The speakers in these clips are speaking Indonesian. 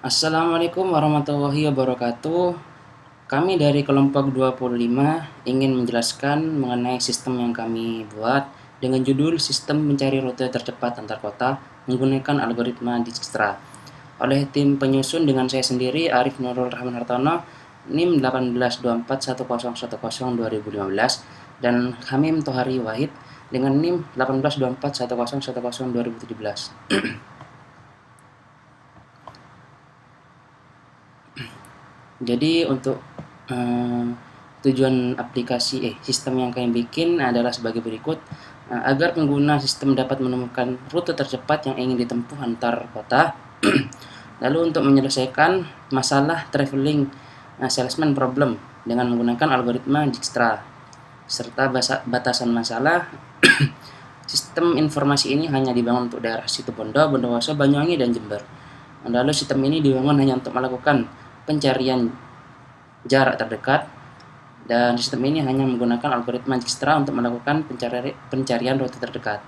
Assalamualaikum warahmatullahi wabarakatuh. Kami dari kelompok 25 ingin menjelaskan mengenai sistem yang kami buat dengan judul Sistem Mencari Rute Tercepat Antar Kota menggunakan algoritma Dijkstra oleh tim penyusun dengan saya sendiri Arif Nurul Rahman Hartono NIM 182410102015 dan Hamim Tohari Wahid dengan NIM 182410102017. Jadi untuk eh, tujuan aplikasi sistem yang kami bikin adalah sebagai berikut. Agar pengguna sistem dapat menemukan rute tercepat yang ingin ditempuh antar kota. Lalu untuk menyelesaikan masalah traveling salesman problem dengan menggunakan algoritma Dijkstra serta batasan masalah. Sistem informasi ini hanya dibangun untuk daerah Situbondo, Bondowoso, Banyuwangi, dan Jember. Lalu sistem ini dibangun hanya untuk melakukan pencarian jarak terdekat, dan sistem ini hanya menggunakan algoritma Dijkstra untuk melakukan pencarian rute terdekat.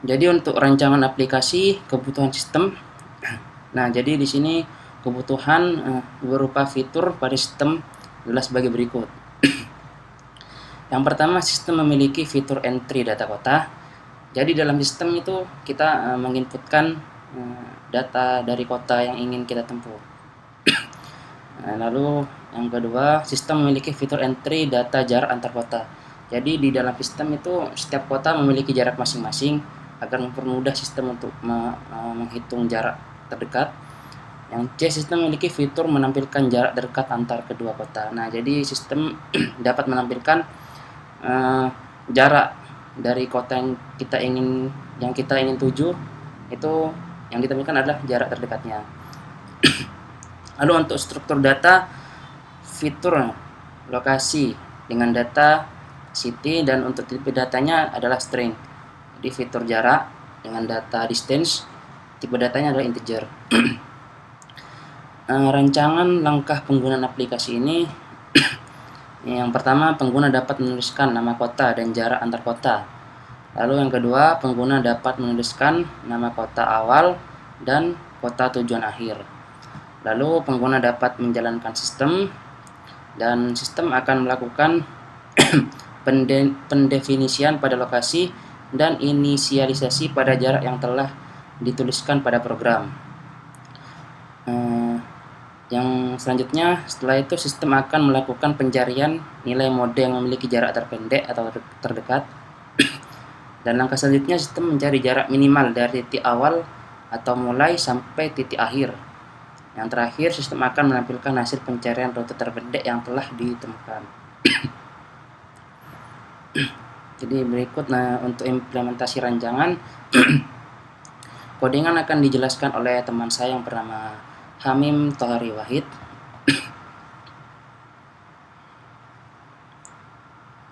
Jadi untuk rancangan aplikasi kebutuhan sistem, nah jadi di sini kebutuhan berupa fitur pada sistem adalah sebagai berikut. Yang pertama, sistem memiliki fitur entry data kota. Jadi dalam sistem itu kita menginputkan data dari kota yang ingin kita tempuh. Lalu yang kedua, sistem memiliki fitur entry data jarak antar kota. Jadi di dalam sistem itu setiap kota memiliki jarak masing-masing agar mempermudah sistem untuk menghitung jarak terdekat. Yang C, sistem memiliki fitur menampilkan jarak terdekat antar kedua kota. Nah, jadi sistem dapat menampilkan jarak dari kota yang kita ingin tuju, itu yang ditampilkan adalah jarak terdekatnya. Lalu untuk struktur data, fitur lokasi dengan data city, dan untuk tipe datanya adalah string. Jadi fitur jarak dengan data distance, tipe datanya adalah integer. Rancangan langkah penggunaan aplikasi ini, yang pertama, pengguna dapat menuliskan nama kota dan jarak antar kota. Lalu yang kedua, pengguna dapat menuliskan nama kota awal dan kota tujuan akhir. Lalu pengguna dapat menjalankan sistem, dan sistem akan melakukan pendefinisian pada lokasi dan inisialisasi pada jarak yang telah dituliskan pada program. Yang selanjutnya, setelah itu sistem akan melakukan pencarian nilai mode yang memiliki jarak terpendek atau terdekat. Dan langkah selanjutnya, sistem mencari jarak minimal dari titik awal atau mulai sampai titik akhir. Yang terakhir, sistem akan menampilkan hasil pencarian rute terpendek yang telah ditemukan. Jadi berikut untuk implementasi rancangan, codingan akan dijelaskan oleh teman saya yang bernama Hamim Tohari Wahid.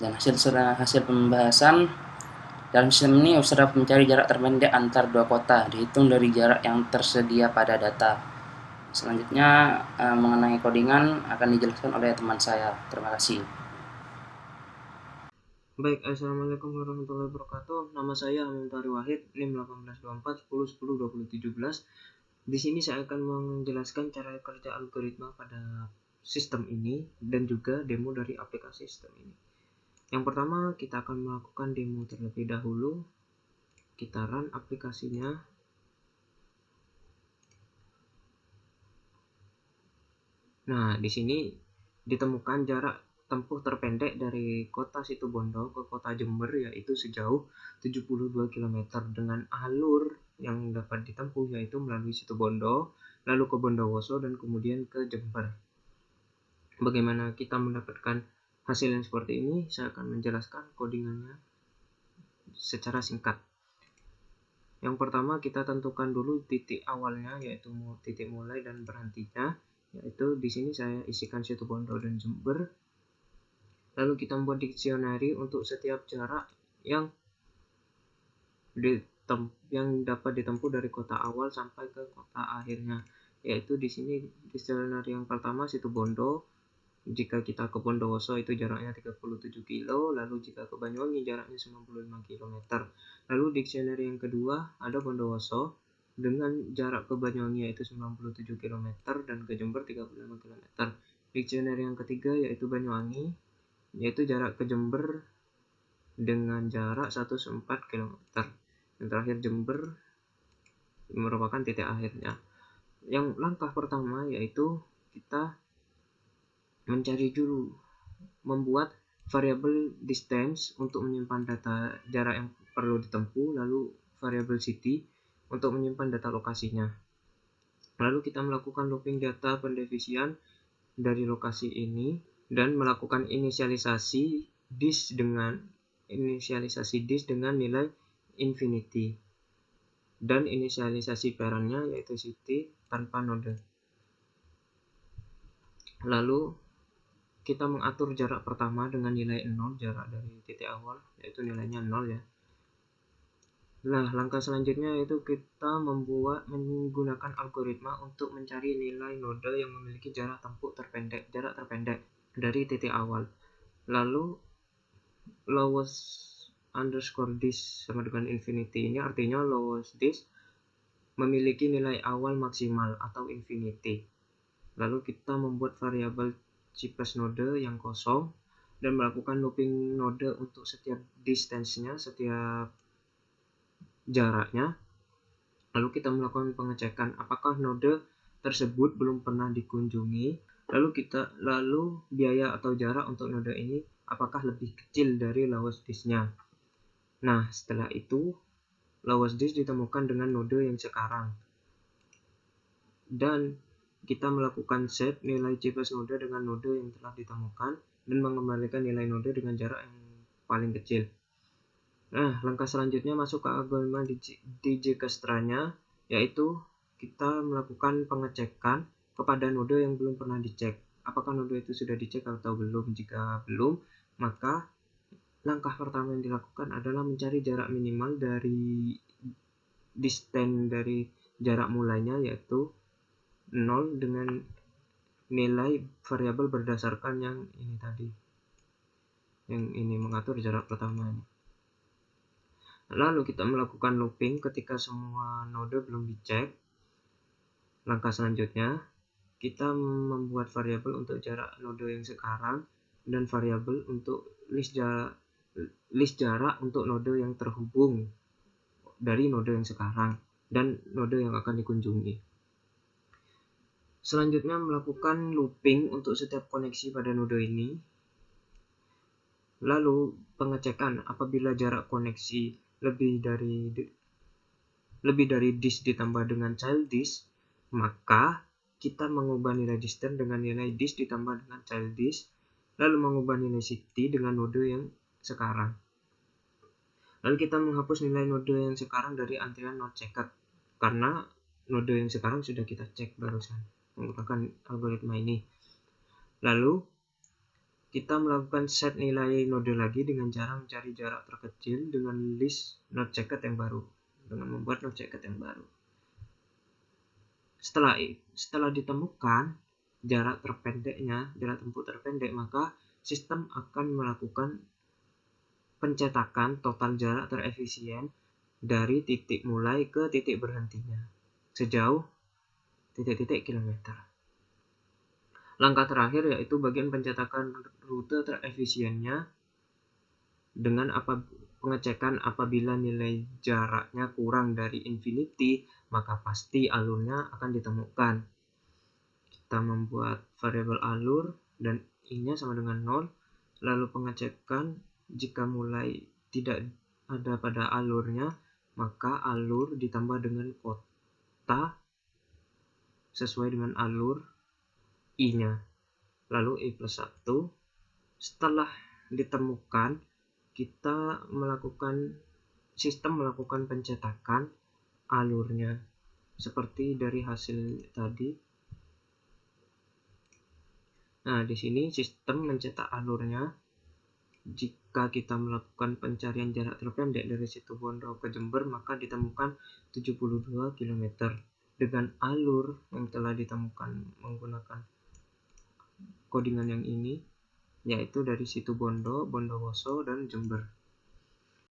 Dan hasil pembahasan dalam sistem ini, user dapat mencari jarak terpendek antar dua kota dihitung dari jarak yang tersedia pada data. Selanjutnya mengenai codingan akan dijelaskan oleh teman saya. Terima kasih. Baik, Assalamualaikum warahmatullahi wabarakatuh. Nama saya Hamim Tari Wahid, NIM 182410102017. Di sini saya akan menjelaskan cara kerja algoritma pada sistem ini dan juga demo dari aplikasi sistem ini. Yang pertama, kita akan melakukan demo terlebih dahulu. Kita run aplikasinya. Nah, di sini ditemukan jarak tempuh terpendek dari kota Situbondo ke kota Jember, yaitu sejauh 72 km dengan alur yang dapat ditempuh yaitu melalui Situbondo, lalu ke Bondowoso, dan kemudian ke Jember. Bagaimana kita mendapatkan hasil yang seperti ini? Saya akan menjelaskan codingannya secara singkat. Yang pertama, kita tentukan dulu titik awalnya, yaitu titik mulai dan berhentinya, yaitu di sini saya isikan Situbondo dan Jember. Lalu kita membuat dictionary untuk setiap jarak yang dapat ditempuh dari kota awal sampai ke kota akhirnya, yaitu di sini dictionary yang pertama Situbondo. Jika kita ke Bondowoso itu jaraknya 37 kilo, lalu jika ke Banyuwangi jaraknya 95 km. Lalu dictionary yang kedua ada Bondowoso, dengan jarak ke Banyuwangi yaitu 97 km dan ke Jember 35 km. Dictionary yang ketiga yaitu Banyuwangi, yaitu jarak ke Jember dengan jarak 104 km. Yang terakhir Jember merupakan titik akhirnya. Yang langkah pertama yaitu kita mencari dulu, membuat variabel distance untuk menyimpan data jarak yang perlu ditempuh, lalu variabel city untuk menyimpan data lokasinya. Lalu kita melakukan looping data pendefinian dari lokasi ini dan melakukan inisialisasi disk dengan nilai infinity dan inisialisasi parentnya yaitu city tanpa node. Lalu kita mengatur jarak pertama dengan nilai 0, jarak dari titik awal yaitu nilainya 0 ya. Nah, langkah selanjutnya yaitu kita menggunakan algoritma untuk mencari nilai node yang memiliki jarak terpendek dari titik awal. Lalu lowest underscore disk sama dengan infinity, ini artinya lowest disk memiliki nilai awal maksimal atau infinity. Lalu kita membuat variabel cheapest node yang kosong dan melakukan looping node untuk setiap distance-nya, setiap jaraknya. Lalu kita melakukan pengecekan apakah node tersebut belum pernah dikunjungi. Lalu biaya atau jarak untuk node ini apakah lebih kecil dari lowest disk-nya. Nah, setelah itu lowest disk ditemukan dengan node yang sekarang. Dan kita melakukan set nilai cheapest node dengan node yang telah ditemukan dan mengembalikan nilai node dengan jarak yang paling kecil. Nah, langkah selanjutnya masuk ke algoritma Dijkstranya, yaitu kita melakukan pengecekan kepada node yang belum pernah dicek. Apakah node itu sudah dicek atau belum? Jika belum, maka langkah pertama yang dilakukan adalah mencari jarak minimal dari distance dari jarak mulainya yaitu 0 dengan nilai variabel berdasarkan yang ini tadi. Yang ini mengatur jarak pertama ini. Lalu kita melakukan looping ketika semua node belum dicek. Langkah selanjutnya, kita membuat variabel untuk jarak node yang sekarang dan variabel untuk list jarak untuk node yang terhubung dari node yang sekarang dan node yang akan dikunjungi. Selanjutnya melakukan looping untuk setiap koneksi pada node ini. Lalu pengecekan apabila jarak koneksi lebih dari disk ditambah dengan child disk, maka kita mengubah nilai distance dengan nilai disk ditambah dengan child disk, lalu mengubah nilai city dengan node yang sekarang. Lalu kita menghapus nilai node yang sekarang dari antrian not checked karena node yang sekarang sudah kita cek barusan menggunakan algoritma ini. Lalu kita melakukan set nilai node lagi dengan cara mencari jarak terkecil dengan list not checked yang baru, dengan membuat not checked yang baru. Setelah ditemukan jarak tempuh terpendek, maka sistem akan melakukan pencetakan total jarak terefisien dari titik mulai ke titik berhentinya sejauh titik-titik kilometer. Langkah terakhir yaitu bagian pencetakan rute terefisiennya dengan pengecekan apabila nilai jaraknya kurang dari infinity, maka pasti alurnya akan ditemukan. Kita membuat variabel alur dan i-nya sama dengan 0, lalu pengecekan jika mulai tidak ada pada alurnya, maka alur ditambah dengan kota sesuai dengan alur i-nya, lalu i plus 1. Setelah ditemukan, sistem melakukan pencetakan alurnya seperti dari hasil tadi. Nah, di sini sistem mencetak alurnya. Jika kita melakukan pencarian jarak terpendek dari situ Bondo ke Jember, maka ditemukan 72 km dengan alur yang telah ditemukan menggunakan kodingan yang ini, yaitu dari situ Bondo, Bondowoso, dan Jember.